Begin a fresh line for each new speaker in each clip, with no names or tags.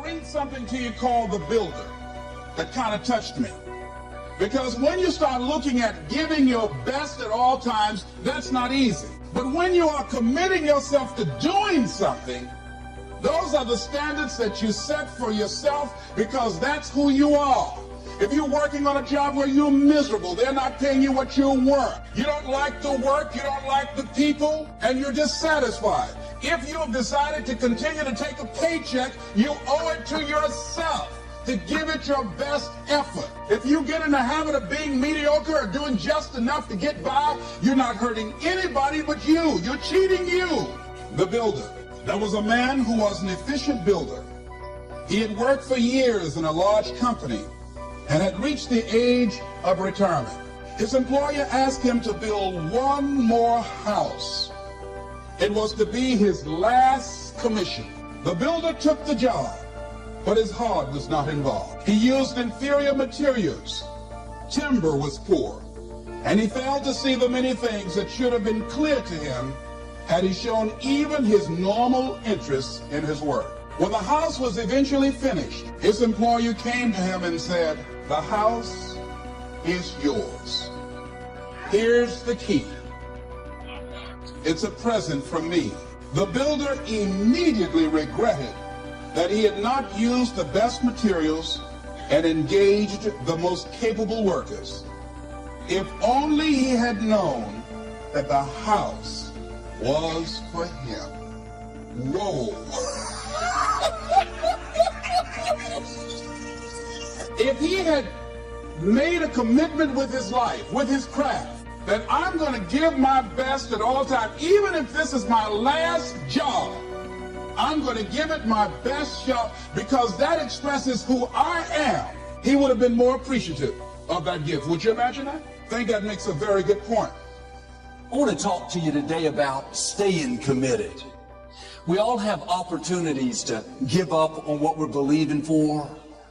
read something to you called The Builder that kind of touched me. Because when you start looking at giving your best at all times, that's not easy. But when you are committing yourself to doing something, those are the standards that you set for yourself, because that's who you are. If you're working on a job where you're miserable, they're not paying you what you're worth. You don't like the work, you don't like the people, and you're dissatisfied. If you have decided to continue to take a paycheck, you owe it to yourself to give it your best effort. If you get in the habit of being mediocre or doing just enough to get by, you're not hurting anybody but you. You're cheating you. The Builder. There was a man who was an efficient builder. He had worked for years in a large company and had reached the age of retirement. His employer asked him to build one more house. It was to be his last commission. The builder took the job, but his heart was not involved. He used inferior materials. Timber was poor, and he failed to see the many things that should have been clear to him had he shown even his normal interest in his work. When the house was eventually finished, his employer came to him and said, "The house is yours. Here's the key. It's a present from me." The builder immediately regretted that he had not used the best materials and engaged the most capable workers. If only he had known that the house was for him. Whoa. If he had made a commitment with his life, with his craft, that I'm going to give my best at all times, even if this is my last job, I'm going to give it my best shot because that expresses who I am, he would have been more appreciative of that gift. Would you imagine that? I think that makes a very good point.
I want to talk to you today about staying committed. We all have opportunities to give up on what we're believing for,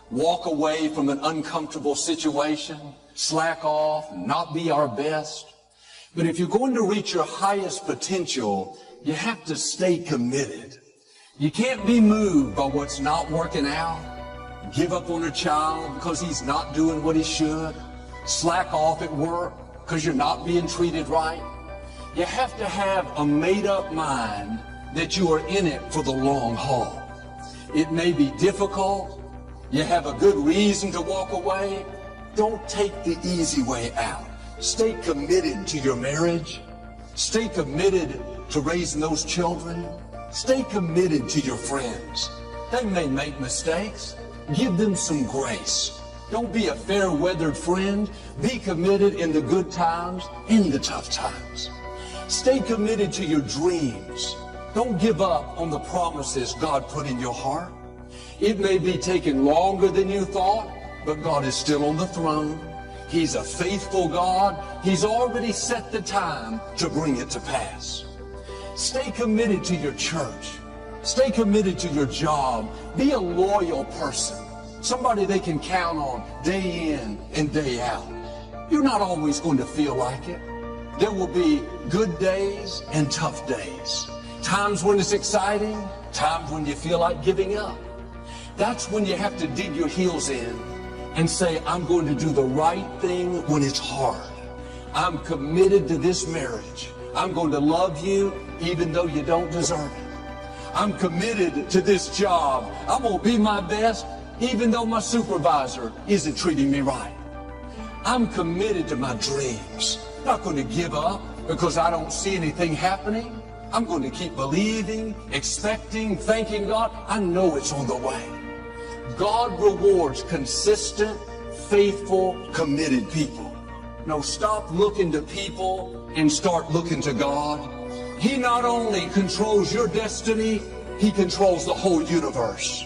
walk away from an uncomfortable situation, slack off, not be our best. But if you're going to reach your highest potential, you have to stay committed. You can't be moved by what's not working out, give up on a child because he's not doing what he should, slack off at work because you're not being treated right. You have to have a made-up mind that you are in it for the long haul. It may be difficult. You have a good reason to walk away. Don't take the easy way out. Stay committed to your marriage. Stay committed to raising those children. Stay committed to your friends. They may make mistakes. Give them some grace. Don't be a fair-weathered friend. Be committed in the good times, in the tough times. Stay committed to your dreams. Don't give up on the promises God put in your heart. It may be taking longer than you thought, but God is still on the throne. He's a faithful God. He's already set the time to bring it to pass. Stay committed to your church. Stay committed to your job. Be a loyal person, somebody they can count on day in and day out. You're not always going to feel like it. There will be good days and tough days. Times when it's exciting, times when you feel like giving up. That's when you have to dig your heels in and say, I'm going to do the right thing when it's hard. I'm committed to this marriage. I'm going to love you even though you don't deserve it. I'm committed to this job. I'm going to be my best even though my supervisor isn't treating me right. I'm committed to my dreams. I'm not going to give up because I don't see anything happening. I'm going to keep believing, expecting, thanking God. I know it's on the way. God rewards consistent, faithful, committed people. No, stop looking to people and start looking to God. He not only controls your destiny, He controls the whole universe.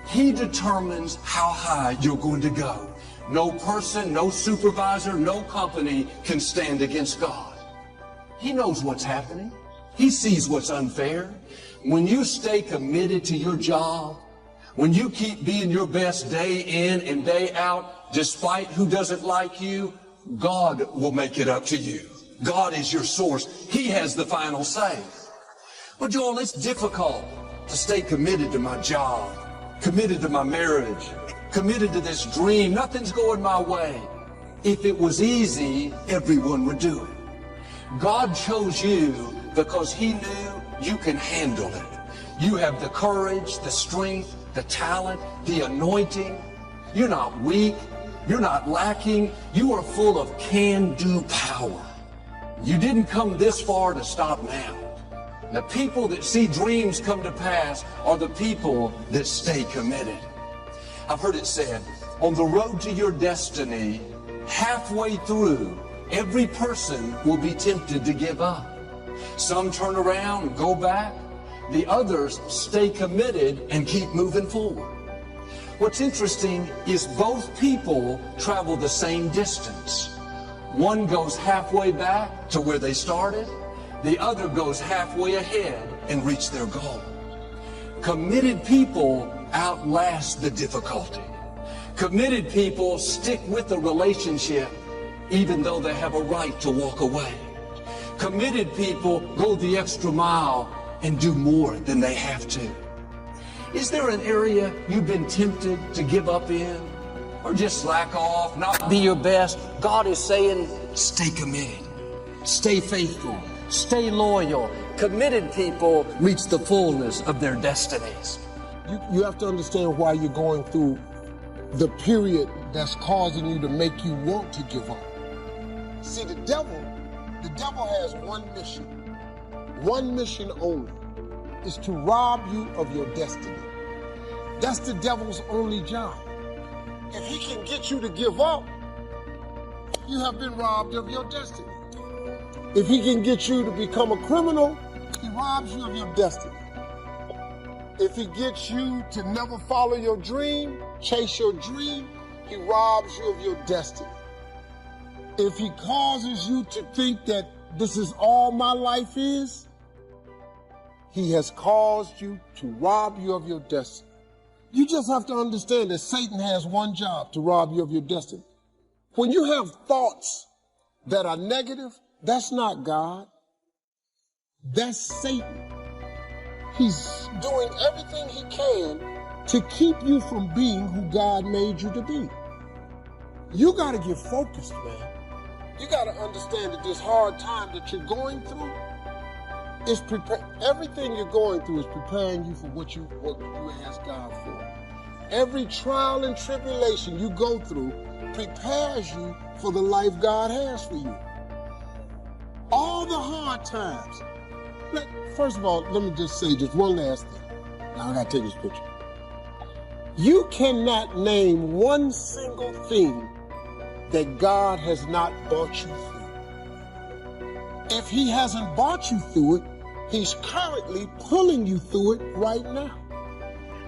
He determines how high you're going to go. No person, no supervisor, no company can stand against God. He knows what's happening. He sees what's unfair. When you stay committed to your job, when you keep being your best day in and day out, despite who doesn't like you, God will make it up to you. God is your source. He has the final say. But Joel, it's difficult to stay committed to my job. committed to my marriage, committed to this dream. Nothing's going my way. If it was easy, everyone would do it. God chose you because he knew you can handle it. You have the courage, the strength, the talent, the anointing. You're not weak. You're not lacking. You are full of can-do power. You didn't come this far to stop now. The people that see dreams come to pass are the people that stay committed. I've heard it said, on the road to your destiny, halfway through, every person will be tempted to give up. Some turn around and go back. The others stay committed and keep moving forward. What's interesting is both people travel the same distance. One goes halfway back to where they started. The other goes halfway ahead and reach their goal. Committed people outlast the difficulty. Committed people stick with the relationship even though they have a right to walk away. Committed people go the extra mile and do more than they have to. Is there an area you've been tempted to give up in? Or just slack off, not be your best? God is saying, stay committed. Stay faithful. Stay loyal. Committed people reach the fullness of their destinies.
You have to understand why you're going through the period that's causing you to make you want to give up. See, the devil has one mission only, is to rob you of your destiny. That's the devil's only job. If he can get you to give up, you have been robbed of your destiny. If he can get you to become a criminal, he robs you of your destiny. If he gets you to never follow your dream, chase your dream, he robs you of your destiny. If he causes you to think that this is all my life is, he has caused you to rob you of your destiny. You just have to understand that Satan has one job, to rob you of your destiny. When you have thoughts that are negative, that's not God. That's Satan. He's doing everything he can to keep you from being who God made you to be. You got to get focused, man. You got to understand that this hard time that you're going through is everything you're going through is preparing you for what you ask God for. Every trial and tribulation you go through prepares you for the life God has for you. All the hard times. First of all, let me just say just one last thing. Now I got to take this picture. You cannot name one single thing that God has not brought you through. If he hasn't brought you through it, he's currently pulling you through it right now.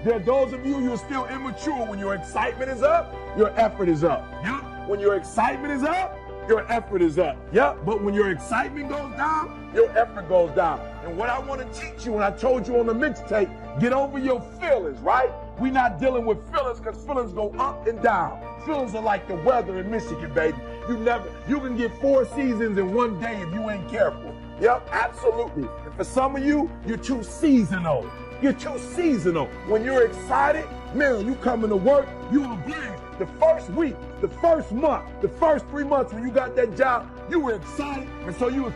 There are those of you who are still immature. When your excitement is up, your effort is up. Yep. When your excitement is up, your effort is up. Yep. But when your excitement goes down, your effort goes down. And what I want to teach you, and I told you on the mixtape, get over your feelings, right? We're not dealing with feelings because feelings go up and down. Feelings are like the weather in Michigan, baby. You can get 4 seasons in one day if you ain't careful. Yep, absolutely. And for some of you, you're too seasonal. You're too seasonal. When you're excited, man, you coming to work, you on blaze. The first week, the first month, the first 3 months when you got that job, you were excited, and so you was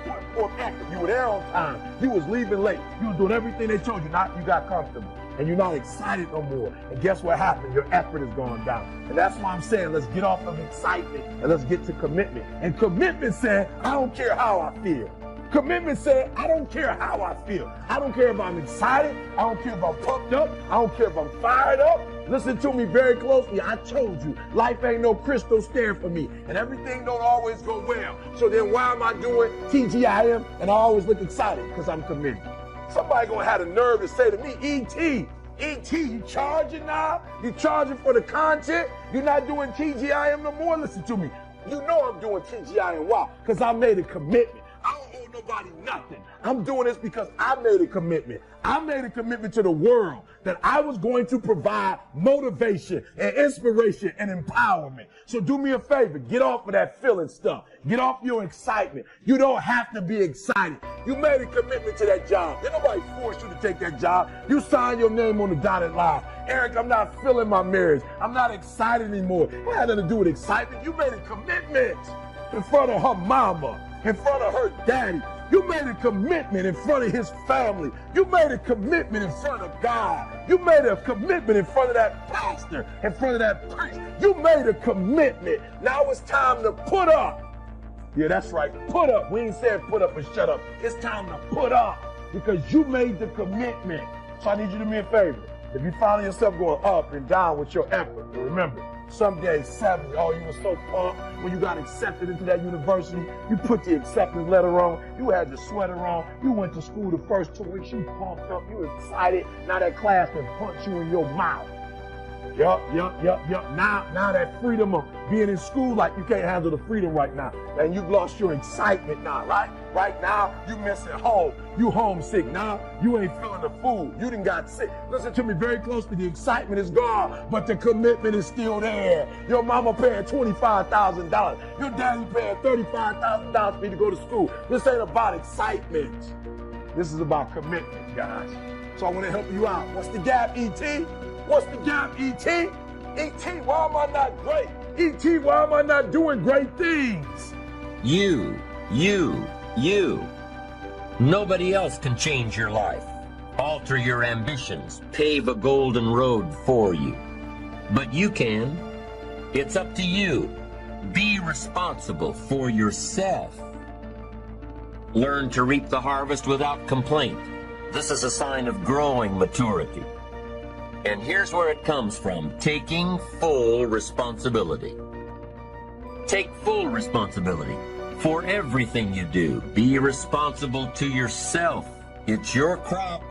active. You were there on time. You was leaving late. You was doing everything they told you. Not, you got comfortable. And you're not excited no more. And guess what happened? Your effort is going down. And that's why I'm saying let's get off of excitement and let's get to commitment. And commitment said, I don't care how I feel. Commitment said, I don't care how I feel. I don't care if I'm excited. I don't care if I'm pumped up. I don't care if I'm fired up. Listen to me very closely. I told you, life ain't no crystal stair for me. And everything don't always go well. So then why am I doing TGIM and I always look excited? Because I'm committed. Somebody gonna have the nerve to say to me, ET, you charging now? You charging for the content? You're not doing TGIM no more? Listen to me. You know I'm doing TGIM. Why? Because I made a commitment. I don't owe nobody nothing. I'm doing this because I made a commitment. I made a commitment to the world that I was going to provide motivation and inspiration and empowerment. So do me a favor, get off of that feeling stuff. Get off your excitement. You don't have to be excited. You made a commitment to that job. Did nobody force you to take that job? You signed your name on the dotted line. Eric, I'm not feeling my marriage. I'm not excited anymore. It had nothing to do with excitement. You made a commitment in front of her mama, in front of her daddy. You made a commitment in front of his family. You made a commitment in front of God. You made a commitment in front of that pastor, in front of that priest. You made a commitment. Now it's time to put up. Yeah, that's right. Put up. We ain't said put up and shut up. It's time to put up because you made the commitment. So I need you to do me a favor. If you find yourself going up and down with your effort, remember, some days, 70, oh, you were so pumped when you got accepted into that university. You put the acceptance letter on. You had your sweater on. You went to school the first 2 weeks. You pumped up. You excited. Now that class can punch you in your mouth. Yup. Now that freedom of being in school, like you can't handle the freedom right now. And you've lost your excitement now, right? Right now, you missing home. You homesick now. You ain't feeling the food. You done got sick. Listen to me very closely. The excitement is gone, but the commitment is still there. Your mama paying $25,000. Your daddy paying $35,000 for you to go to school. This ain't about excitement. This is about commitment, guys. So I want to help you out. What's the gap, E.T.? What's the gap, E.T.? E.T., why am I not great? E.T., why am I not doing great things?
You. Nobody else can change your life, alter your ambitions, pave a golden road for you. But you can. It's up to you. Be responsible for yourself. Learn to reap the harvest without complaint. This is a sign of growing maturity. And here's where it comes from: taking full responsibility. Take full responsibility for everything you do. Be responsible to yourself. It's your crop.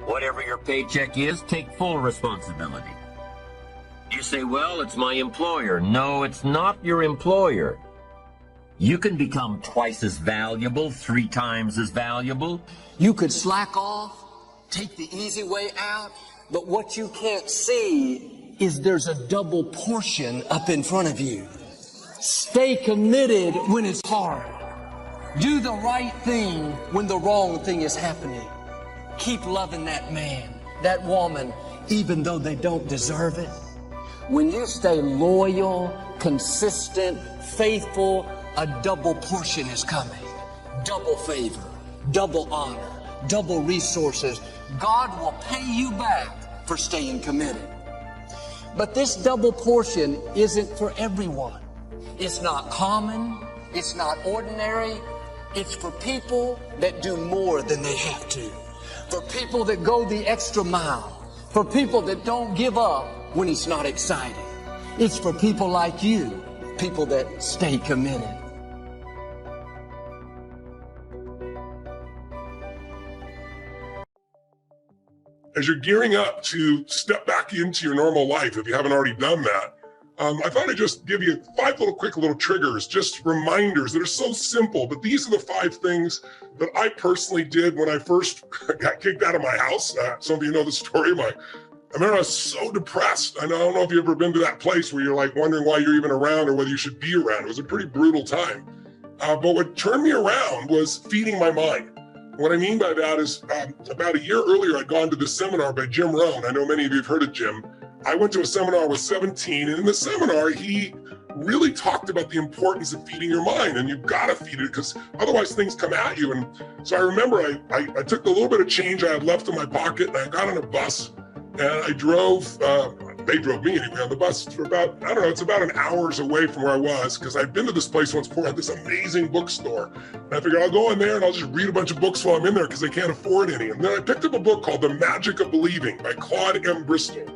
Whatever your paycheck is, take full responsibility. You say, well, it's my employer. No, it's not your employer. You can become twice as valuable, 3 times as valuable.
You could slack off, take the easy way out, but what you can't see is there's a double portion up in front of you. Stay committed when it's hard. Do the right thing when the wrong thing is happening. Keep loving that man, that woman, even though they don't deserve it. When you stay loyal, consistent, faithful, a double portion is coming. Double favor, double honor, double resources. God will pay you back for staying committed. But this double portion isn't for everyone. It's not common. It's not ordinary. It's for people that do more than they have to. For people that go the extra mile. For people that don't give up when it's not exciting. It's for people like you, people that stay committed.
As you're gearing up to step back into your normal life, if you haven't already done that, I thought I'd just give you 5 quick little triggers, just reminders that are so simple, but these are the 5 things that I personally did when I first got kicked out of my house. Some of you know the story. I remember I was so depressed. I don't know if you've ever been to that place where you're like wondering why you're even around or whether you should be around. It was a pretty brutal time. But what turned me around was feeding my mind. What I mean by that is about a year earlier, I'd gone to the seminar by Jim Rohn. I know many of you have heard of Jim. I went to a seminar with 17, and in the seminar, he really talked about the importance of feeding your mind, and you've got to feed it because otherwise things come at you. And so I remember I took the little bit of change I had left in my pocket, and I got on a bus, and I drove, they drove me anyway on the bus for about, I don't know, it's about an hour's away from where I was because I'd been to this place once before, had this amazing bookstore. And I figured I'll go in there and I'll just read a bunch of books while I'm in there because I can't afford any. And then I picked up a book called The Magic of Believing by Claude M. Bristol.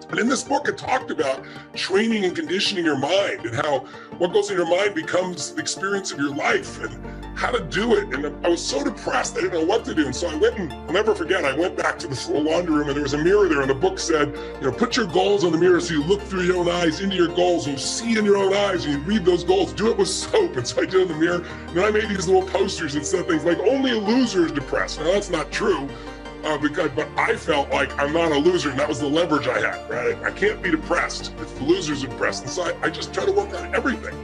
And in this book, it talked about training and conditioning your mind and how what goes in your mind becomes the experience of your life and how to do it. And I was so depressed, I didn't know what to do. And so I went and, I'll never forget, I went back to this little laundry room and there was a mirror there and the book said, put your goals on the mirror so you look through your own eyes into your goals and you see in your own eyes and you read those goals. Do it with soap. And so I did it in the mirror. And then I made these little posters that said things like, only a loser is depressed. Now that's not true. But I felt like I'm not a loser, and that was the leverage I had, right? I can't be depressed if the loser's depressed. And so I just try to work on everything.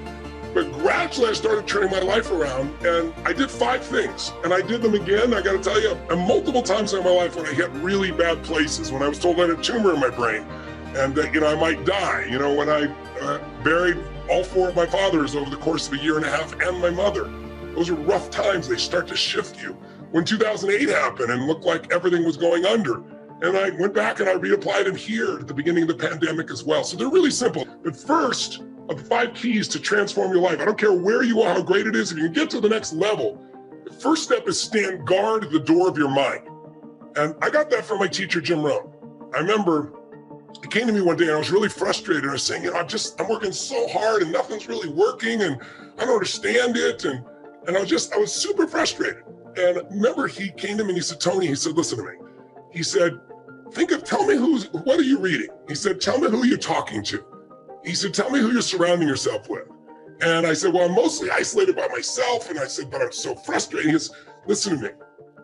But gradually I started turning my life around, and I did 5 things, and I did them again. I got to tell you, multiple times in my life when I hit really bad places, when I was told I had a tumor in my brain, and that I might die. When I buried all 4 of my fathers over the course of a year and a half, and my mother. Those are rough times. They start to shift you. When 2008 happened and looked like everything was going under, and I went back and I reapplied them here at the beginning of the pandemic as well. So they're really simple. But first, of the 5 keys to transform your life, I don't care where you are, how great it is, if you can get to the next level, the first step is stand guard at the door of your mind. And I got that from my teacher, Jim Rohn. I remember he came to me one day and I was really frustrated. I was saying, I'm working so hard and nothing's really working and I don't understand it. And I was super frustrated. And remember, he came to me and he said, Tony, he said, listen to me. He said, tell me what are you reading? He said, tell me who you're talking to. He said, tell me who you're surrounding yourself with. And I said, well, I'm mostly isolated by myself. And I said, but I'm so frustrated. He said, listen to me.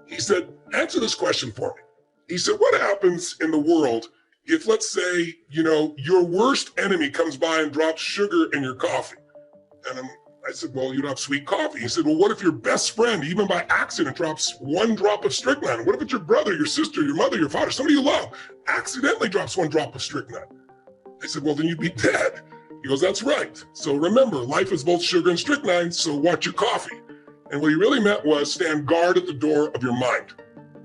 He said, answer this question for me. He said, what happens in the world if, let's say, your worst enemy comes by and drops sugar in your coffee? And I said, well, you don't have sweet coffee. He said, well, what if your best friend, even by accident, drops 1 drop of strychnine? What if it's your brother, your sister, your mother, your father, somebody you love, accidentally drops 1 drop of strychnine? I said, well, then you'd be dead. He goes, that's right. So remember, life is both sugar and strychnine, so watch your coffee. And what he really meant was stand guard at the door of your mind.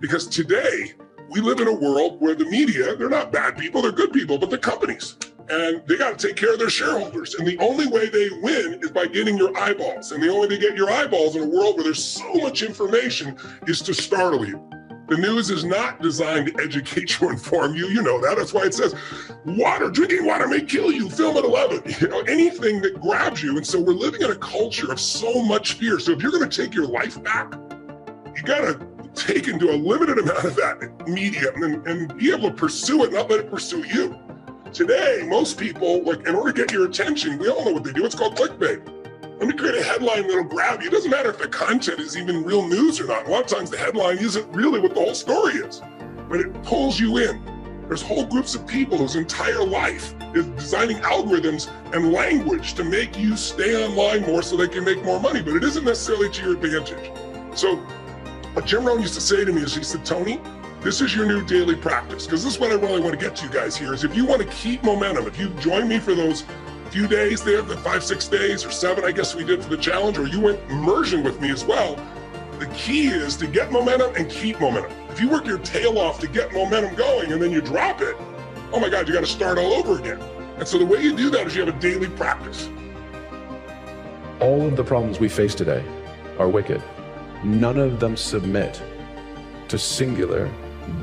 Because today, we live in a world where the media, they're not bad people, they're good people, but they're companies. And they got to take care of their shareholders. And the only way they win is by getting your eyeballs. And the only way they get your eyeballs in a world where there's so much information is to startle you. The news is not designed to educate you or inform you. You know that. That's why it says, drinking water may kill you, film at 11. Anything that grabs you. And so we're living in a culture of so much fear. So if you're going to take your life back, you got to take into a limited amount of that media and be able to pursue it, not let it pursue you. Today, most people, in order to get your attention, we all know what they do. It's called clickbait. Let me create a headline that'll grab you. It doesn't matter if the content is even real news or not. A lot of times the headline isn't really what the whole story is, but it pulls you in. There's whole groups of people whose entire life is designing algorithms and language to make you stay online more so they can make more money, but it isn't necessarily to your advantage. So what Jim Rohn used to say to me is, he said, Tony, this is your new daily practice, because this is what I really want to get to you guys here, is if you want to keep momentum, if you join me for those few days there, the 5, 6 days or 7, I guess we did for the challenge, or you went immersion with me as well, the key is to get momentum and keep momentum. If you work your tail off to get momentum going and then you drop it, oh my God, you got to start all over again. And so the way you do that is you have a daily practice.
All of the problems we face today are wicked. None of them submit to singular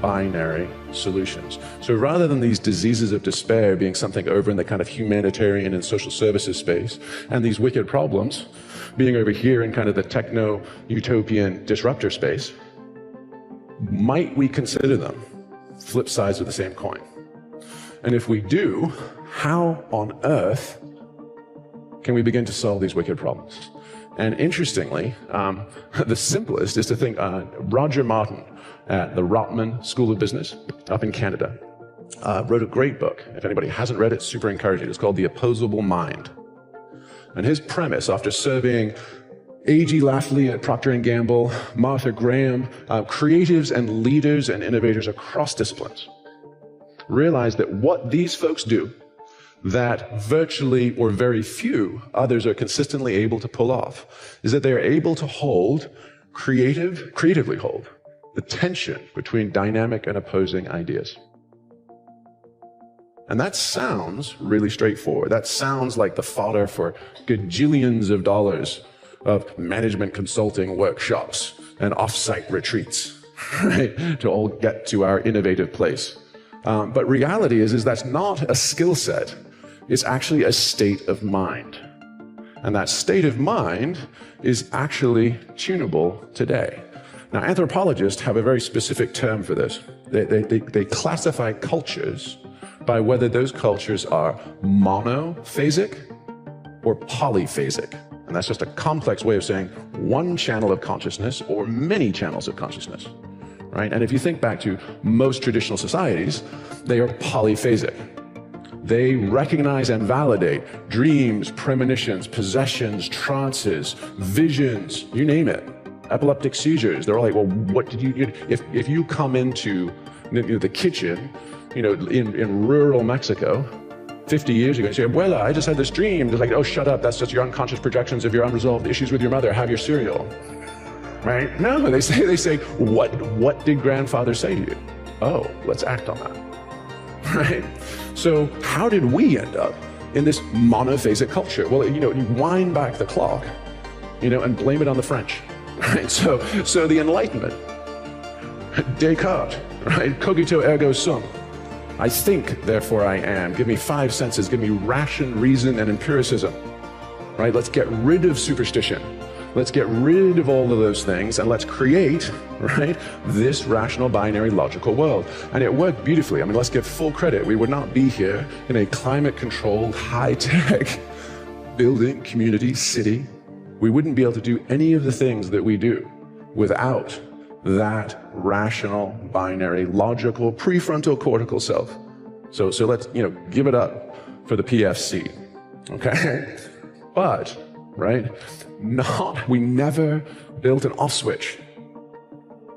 binary solutions. So rather than these diseases of despair being something over in the kind of humanitarian and social services space, and these wicked problems being over here in kind of the techno-utopian disruptor space, might we consider them flip sides of the same coin? And if we do, how on earth can we begin to solve these wicked problems? And interestingly, the simplest is to think Roger Martin at the Rotman School of Business up in Canada wrote a great book. If anybody hasn't read it, super encouraging. It's called The Opposable Mind. And his premise, after surveying A.G. Lafley at Procter & Gamble, Martha Graham, creatives and leaders and innovators across disciplines, realized that what these folks do that virtually or very few others are consistently able to pull off is that they're able to creatively hold the tension between dynamic and opposing ideas. And that sounds really straightforward. That sounds like the fodder for gajillions of dollars of management consulting workshops and off-site retreats, right, to all get to our innovative place. But reality is that's not a skill set. It's actually a state of mind. And that state of mind is actually tunable today. Now, anthropologists have a very specific term for this. They classify cultures by whether those cultures are monophasic or polyphasic. And that's just a complex way of saying one channel of consciousness or many channels of consciousness, right? And if you think back to most traditional societies, they are polyphasic. They recognize and validate dreams, premonitions, possessions, trances, visions, you name it. Epileptic seizures. They're all like, well, what did you, if you come into the kitchen, in rural Mexico, 50 years ago, you say, Abuela, I just had this dream. They're like, oh, shut up. That's just your unconscious projections of your unresolved issues with your mother. Have your cereal. Right? No, they say, what did grandfather say to you? Oh, let's act on that. Right? So how did we end up in this monophasic culture? Well, you wind back the clock, and blame it on the French. Right? So the Enlightenment, Descartes, right? Cogito ergo sum. I think, therefore I am. Give me 5 senses. Give me ration, reason, and empiricism. Right? Let's get rid of superstition. Let's get rid of all of those things, and let's create, right, this rational, binary, logical world. And it worked beautifully. I mean, let's give full credit. We would not be here in a climate-controlled, high-tech building, community, city. We wouldn't be able to do any of the things that we do without that rational, binary, logical, prefrontal cortical self. So let's, give it up for the PFC, okay? But, right, we never built an off switch.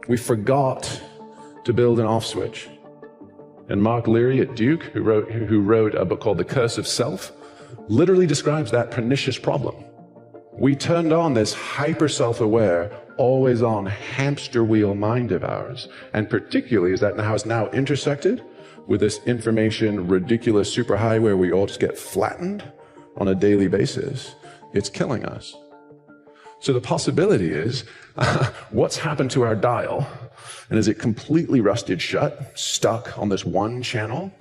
We forgot to build an off switch. And Mark Leary at Duke, who wrote a book called The Curse of Self, literally describes that pernicious problem. We turned on this hyper self-aware, always on hamster wheel mind of ours, and particularly as that has now intersected with this information ridiculous superhighway where we all just get flattened on a daily basis, it's killing us. So the possibility is, what's happened to our dial? And is it completely rusted shut, stuck on this one channel?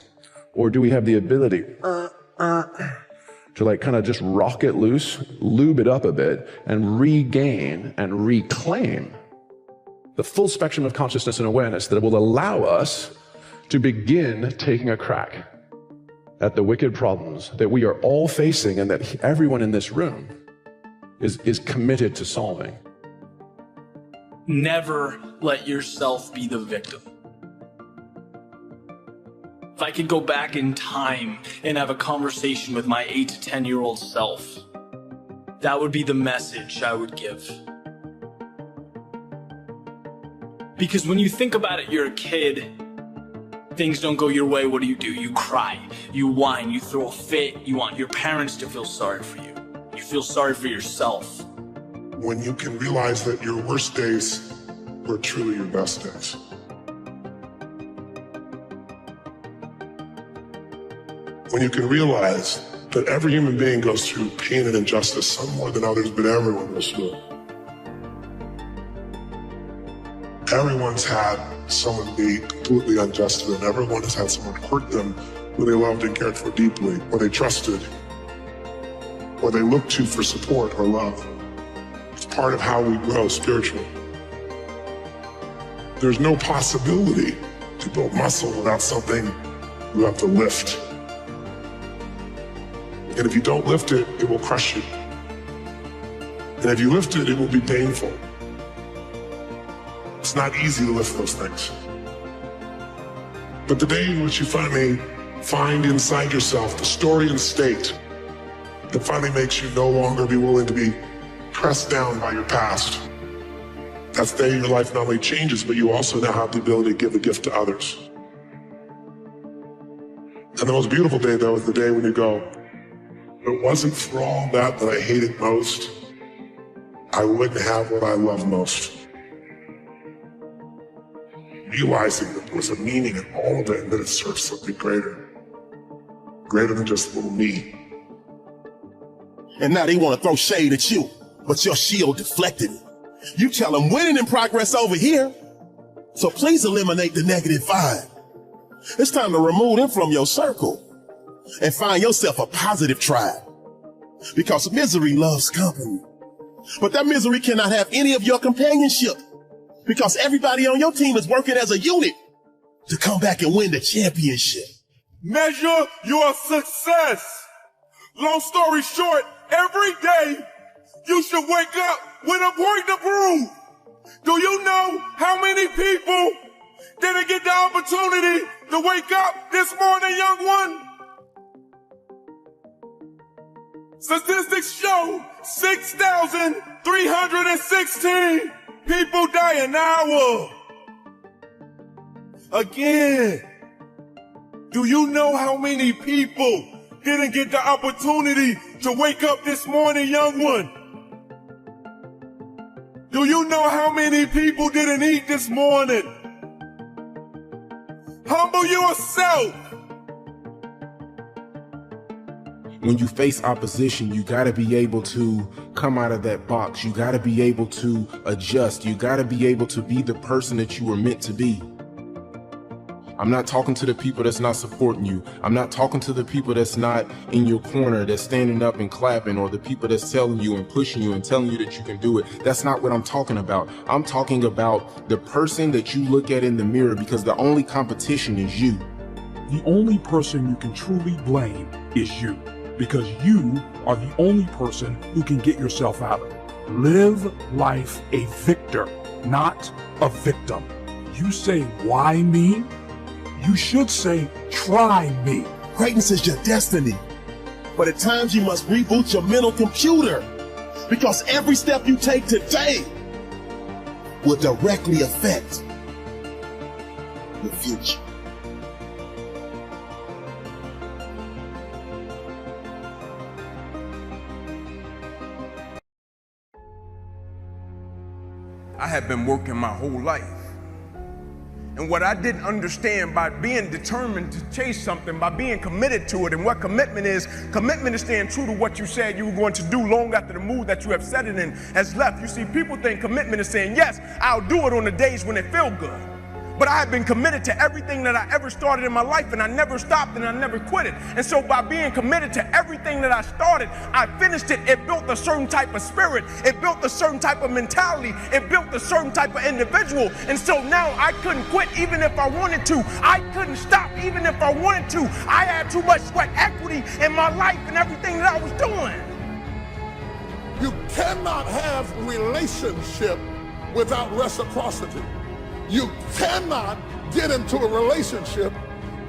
Or do we have the ability to kind of just rock it loose, lube it up a bit, and regain and reclaim the full spectrum of consciousness and awareness that will allow us to begin taking a crack at the wicked problems that we are all facing and that everyone in this room is committed to solving.
Never let yourself be the victim. If I could go back in time and have a conversation with my 8 to 10-year-old self, that would be the message I would give. Because when you think about it, you're a kid, things don't go your way, what do? You cry, you whine, you throw a fit, you want your parents to feel sorry for you. You feel sorry for yourself.
When you can realize that your worst days were truly your best days. When you can realize that every human being goes through pain and injustice, some more than others, but everyone goes through it. Everyone's had someone be completely unjust to them. Everyone has had someone hurt them who they loved and cared for deeply, or they trusted, or they looked to for support or love. It's part of how we grow spiritually. There's no possibility to build muscle without something you have to lift. And if you don't lift it, it will crush you. And if you lift it, it will be painful. It's not easy to lift those things. But the day in which you finally find inside yourself the story and state that finally makes you no longer be willing to be pressed down by your past, that's the day your life not only changes, but you also now have the ability to give a gift to others. And the most beautiful day, though, is the day when you go, if it wasn't for all that I hated most, I wouldn't have what I love most. Realizing that there was a meaning in all of it and that it served something greater than just little me.
And now they want to throw shade at you, but your shield deflected it. You tell them winning in progress over here, so please eliminate the negative vibe. It's time to remove them from your circle and find yourself a positive tribe. because misery loves company. But that misery cannot have any of your companionship because everybody on your team is working as a unit to come back and win the championship.
Measure your success. Long story short, every day you should wake up with a point to prove. Do you know how many people didn't get the opportunity to wake up this morning, young one? Statistics show 6,316 people die an hour. Again, do you know how many people didn't get the opportunity to wake up this morning, young one? Do you know how many people didn't eat this morning? Humble yourself.
When you face opposition, you gotta be able to come out of that box. You gotta be able to adjust. You gotta be able to be the person that you were meant to be. I'm not talking to the people that's not supporting you. I'm not talking to the people that's not in your corner, that's standing up and clapping, or the people that's telling you and pushing you and telling you that you can do it. That's not what I'm talking about. I'm talking about the person that you look at in the mirror, because the only competition is you.
The only person you can truly blame is you, because you are the only person who can get yourself out of it. Live life a victor, not a victim. You say, why me? You should say, try me.
Greatness is your destiny. But at times you must reboot your mental computer, because every step you take today will directly affect your future.
I have been working my whole life. And what I didn't understand, by being determined to chase something, by being committed to it, and what commitment is staying true to what you said you were going to do long after the mood that you have set it in has left. You see, people think commitment is saying, yes, I'll do it on the days when it feels good. But I have been committed to everything that I ever started in my life, and I never stopped and I never quit it. And so by being committed to everything that I started, I finished it. It built a certain type of spirit. It built a certain type of mentality. It built a certain type of individual. And so now I couldn't quit even if I wanted to. I couldn't stop even if I wanted to. I had too much sweat equity in my life and everything that I was doing.
You cannot have relationship without reciprocity. You cannot get into a relationship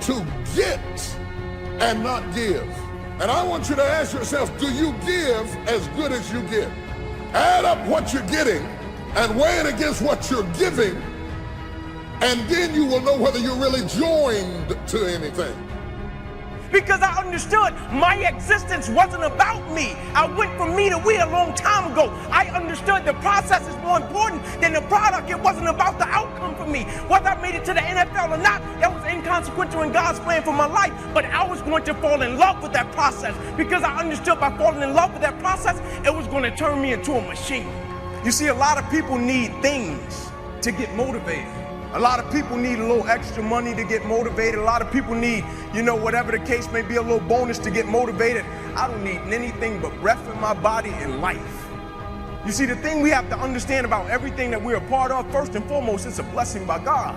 to get and not give. And I want you to ask yourself, do you give as good as you get? Add up what you're getting and weigh it against what you're giving, and then you will know whether you're really joined to anything.
Because I understood my existence wasn't about me. I went from me to we a long time ago. I understood the process is more important than the product. It wasn't about the outcome for me. Whether I made it to the NFL or not, that was inconsequential in God's plan for my life. But I was going to fall in love with that process, because I understood by falling in love with that process, it was going to turn me into a machine. You see, a lot of people need things to get motivated. A lot of people need a little extra money to get motivated. A lot of people need, whatever the case may be, a little bonus to get motivated. I don't need anything but breath in my body and life. You see, the thing we have to understand about everything that we're a part of, first and foremost, it's a blessing by God.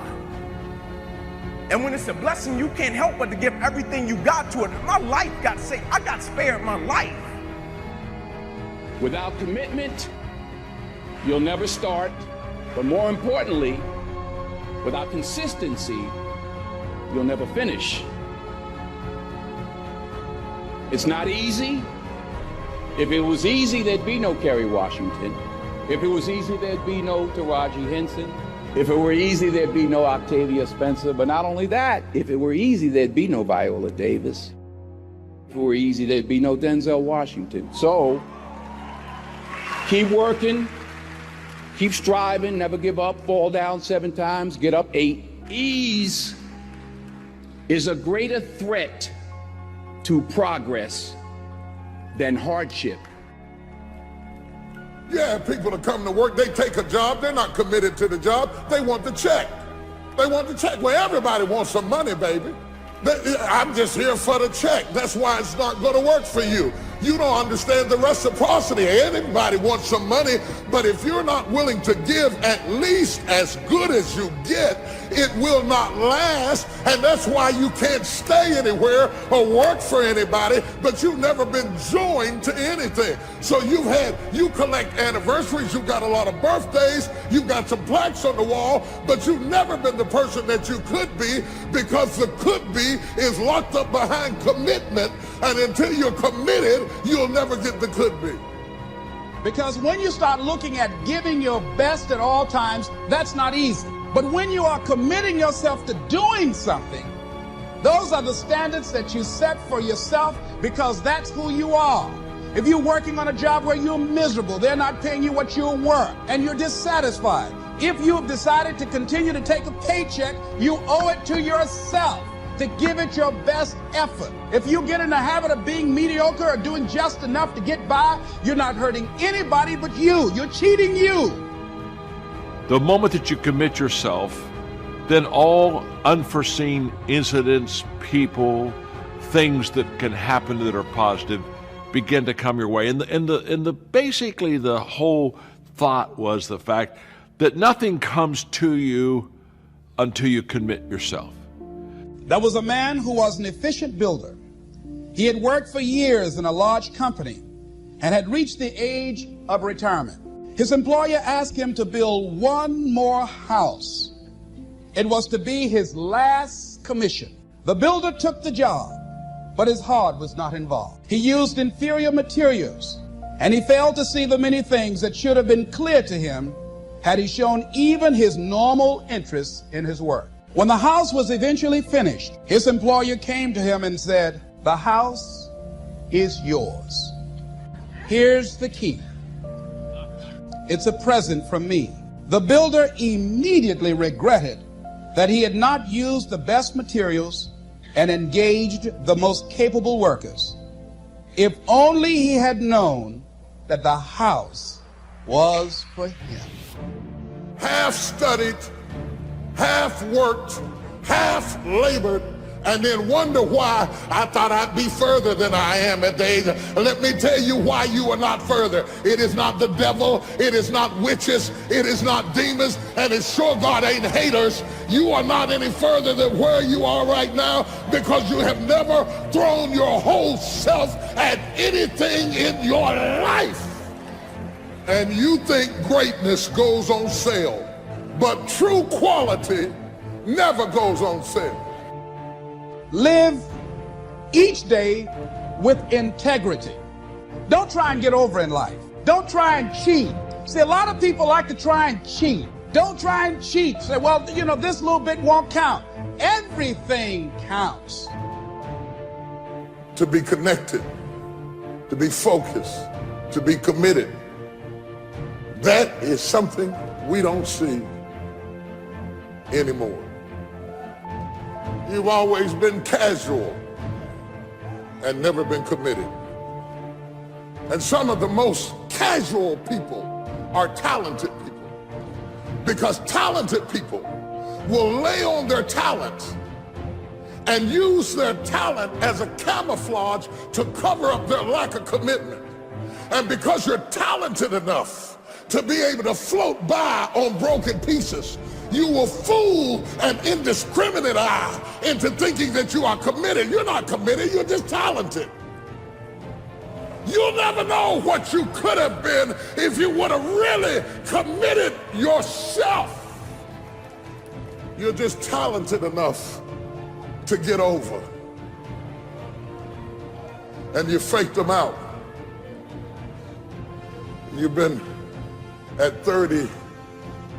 And when it's a blessing, you can't help but to give everything you got to it. My life got saved. I got spared my life.
Without commitment, you'll never start. But more importantly, without consistency, you'll never finish. It's not easy. If it was easy, there'd be no Kerry Washington. If it was easy, there'd be no Taraji Henson. If it were easy, there'd be no Octavia Spencer. But not only that, if it were easy, there'd be no Viola Davis. If it were easy, there'd be no Denzel Washington. So, keep working. Keep striving, never give up, fall down 7 times, get up 8. Ease is a greater threat to progress than hardship.
Yeah, people that come to work, they take a job, they're not committed to the job, they want the check. They want the check. Well, everybody wants some money, baby. I'm just here for the check. That's why it's not going to work for you. You don't understand the reciprocity. Anybody wants some money, but if you're not willing to give at least as good as you get, it will not last. And that's why you can't stay anywhere or work for anybody, but you've never been joined to anything. So you collect anniversaries, you've got a lot of birthdays, you've got some plaques on the wall, but you've never been the person that you could be, because the could be is locked up behind commitment, and until you're committed, you'll never get the could be.
Because when you start looking at giving your best at all times, that's not easy. But when you are committing yourself to doing something, those are the standards that you set for yourself, because that's who you are. If you're working on a job where you're miserable, they're not paying you what you're worth, and you're dissatisfied, if you have decided to continue to take a paycheck, you owe it to yourself to give it your best effort. If you get in the habit of being mediocre or doing just enough to get by, you're not hurting anybody but you. You're cheating you.
The moment that you commit yourself, then all unforeseen incidents, people, things that can happen that are positive begin to come your way. And basically the whole thought was the fact that nothing comes to you until you commit yourself.
There was a man who was an efficient builder. He had worked for years in a large company and had reached the age of retirement. His employer asked him to build one more house. It was to be his last commission. The builder took the job, but his heart was not involved. He used inferior materials, and he failed to see the many things that should have been clear to him had he shown even his normal interest in his work. When the house was eventually finished, his employer came to him and said, "The house is yours. Here's the key. It's a present from me." The builder immediately regretted that he had not used the best materials and engaged the most capable workers. If only he had known that the house was for him.
Half studied, half worked, half labored, and then wonder why I thought I'd be further than I am at the age. Let me tell you why you are not further. It is not the devil, it is not witches, it is not demons, and it's sure God ain't haters. You are not any further than where you are right now because you have never thrown your whole self at anything in your life. And you think greatness goes on sale, but true quality never goes on sale.
Live each day with integrity. Don't try and get over in life. Don't try and cheat. See, a lot of people like to try and cheat. Don't try and cheat. Say, well, you know, this little bit won't count. Everything counts.
To be connected, to be focused, to be committed. That is something we don't see anymore. You've always been casual and never been committed. And some of the most casual people are talented people, because talented people will lay on their talents and use their talent as a camouflage to cover up their lack of commitment. And because you're talented enough to be able to float by on broken pieces, you will fool an indiscriminate eye into thinking that you are committed. You're not committed, you're just talented. You'll never know what you could have been if you would have really committed yourself. You're just talented enough to get over. And you faked them out. You've been at 30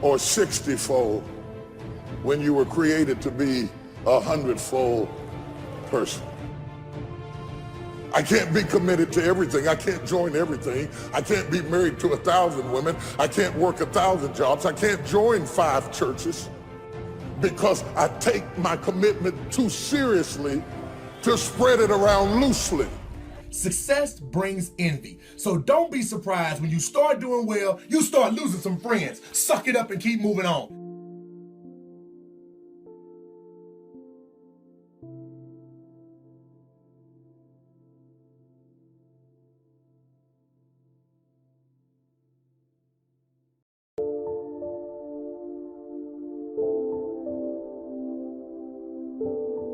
or 60-fold when you were created to be 100-fold person. I can't be committed to everything. I can't join everything. I can't be married to 1,000 women. I can't work 1,000 jobs. I can't join 5 churches because I take my commitment too seriously to spread it around loosely.
Success brings envy. So don't be surprised when you start doing well, you start losing some friends. Suck it up and keep moving on.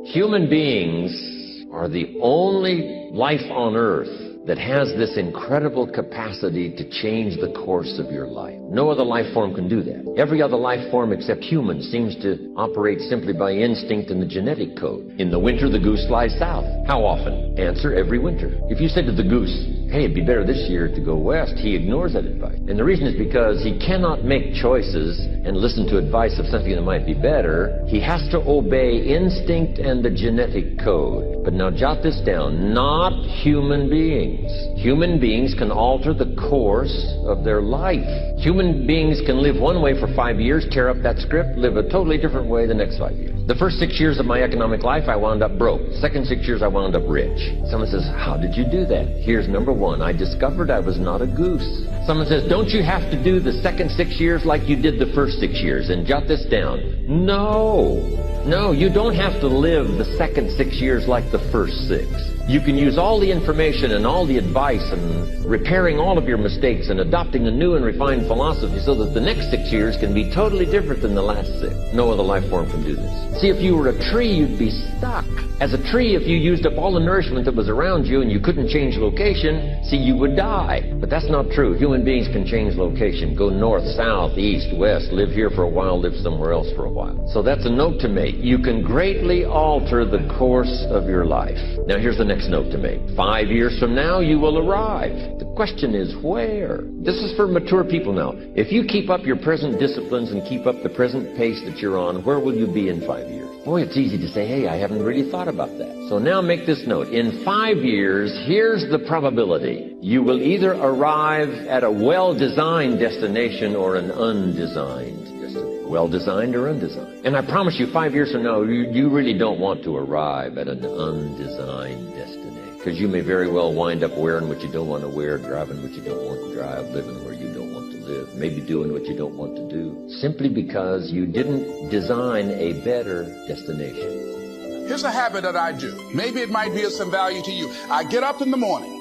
Human beings are the only life on earth that has this incredible capacity to change the course of your life. No other life form can do that. Every other life form except humans seems to operate simply by instinct and the genetic code. In the winter, the goose flies south. How often? Answer, every winter. If you said to the goose, hey, it'd be better this year to go west, he ignores that advice. And the reason is because he cannot make choices and listen to advice of something that might be better. He has to obey instinct and the genetic code. But now jot this down, not human beings. Human beings can alter the course of their life. Human beings can live one way for 5 years, tear up that script, live a totally different way the next 5 years. The first 6 years of my economic life, I wound up broke. Second 6 years, I wound up rich. Someone says, how did you do that? Here's number one. I discovered I was not a goose. Someone says, don't you have to do the second 6 years like you did the first 6 years? And jot this down. No, you don't have to live the second 6 years like the first 6. You can use all the information and all the advice and repairing all of your mistakes and adopting a new and refined philosophy so that the next 6 years can be totally different than the last 6. No other life form can do this. See, if you were a tree, you'd be stuck. As a tree, if you used up all the nourishment that was around you and you couldn't change location, see, you would die. But that's not true. Human beings can change location. Go north, south, east, west, live here for a while, live somewhere else for a while. So that's a note to make. You can greatly alter the course of your life. Now here's the next note to make. 5 years from now, you will arrive. The question is where? This is for mature people now. If you keep up your present disciplines and keep up the present pace that you're on, where will you be in 5 years? Boy, it's easy to say, hey, I haven't really thought about that. So now make this note. In 5 years, here's the probability. You will either arrive at a well-designed destination or an undesigned destination. Well-designed or undesigned. And I promise you, 5 years from now, you really don't want to arrive at an undesigned destination. Because you may very well wind up wearing what you don't want to wear, driving what you don't want to drive, living where you don't want to live, maybe doing what you don't want to do, simply because you didn't design a better destination.
Here's a habit that I do. Maybe it might be of some value to you. I get up in the morning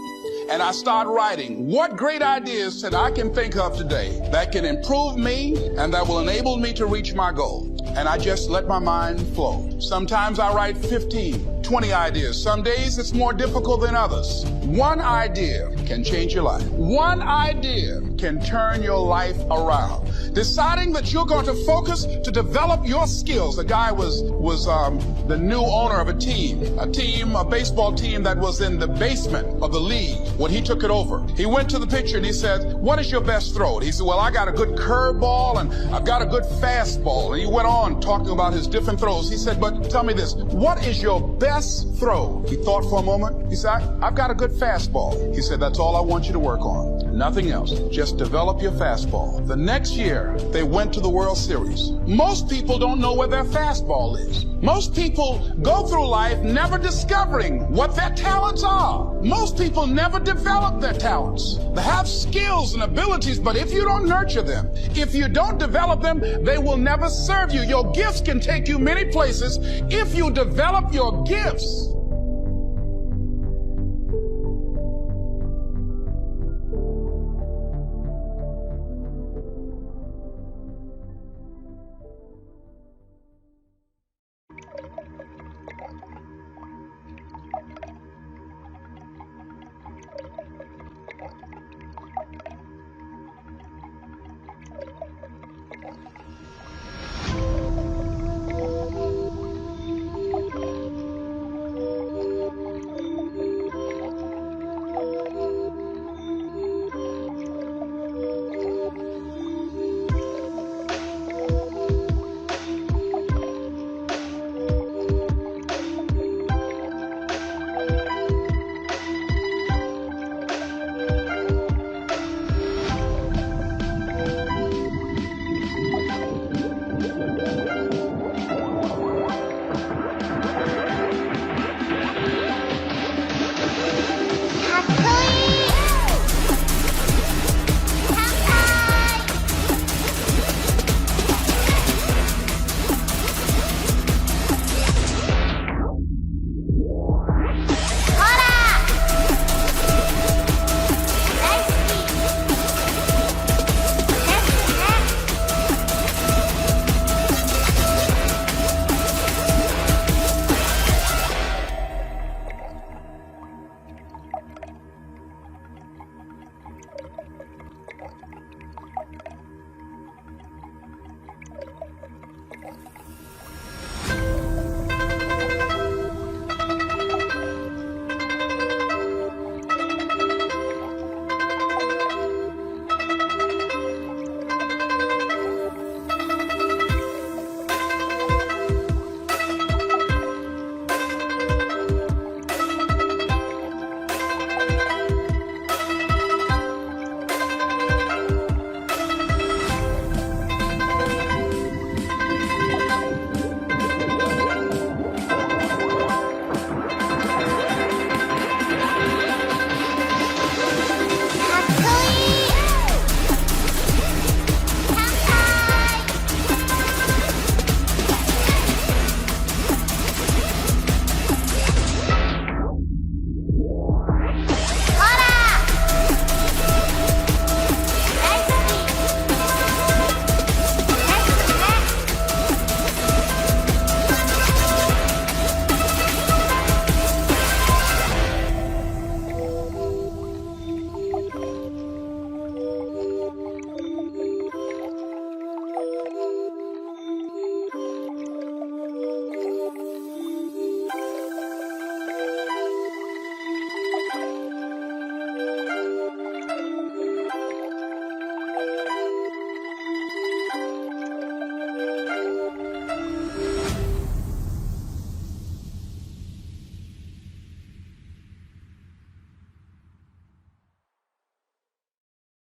and I start writing what great ideas that I can think of today that can improve me and that will enable me to reach my goal. And I just let my mind flow. Sometimes I write 15, 20 ideas. Some days it's more difficult than others. One idea can change your life. One idea can turn your life around. Deciding that you're going to focus to develop your skills. The guy was the new owner of a baseball team that was in the basement of the league when he took it over. He went to the pitcher and he said, what is your best throw? He said, well, I got a good curveball and I've got a good fastball. And he went on talking about his different throws. He said, but tell me this, what is your best throw? He thought for a moment. He said, I've got a good fastball. He said, that's all I want you to work on. Nothing else. Just develop your fastball. The next year, they went to the World Series. Most people don't know where their fastball is. Most people go through life never discovering what their talents are. Most people never develop their talents. They have skills and abilities, but if you don't nurture them, if you don't develop them, they will never serve you. Your gifts can take you many places if you develop your gifts.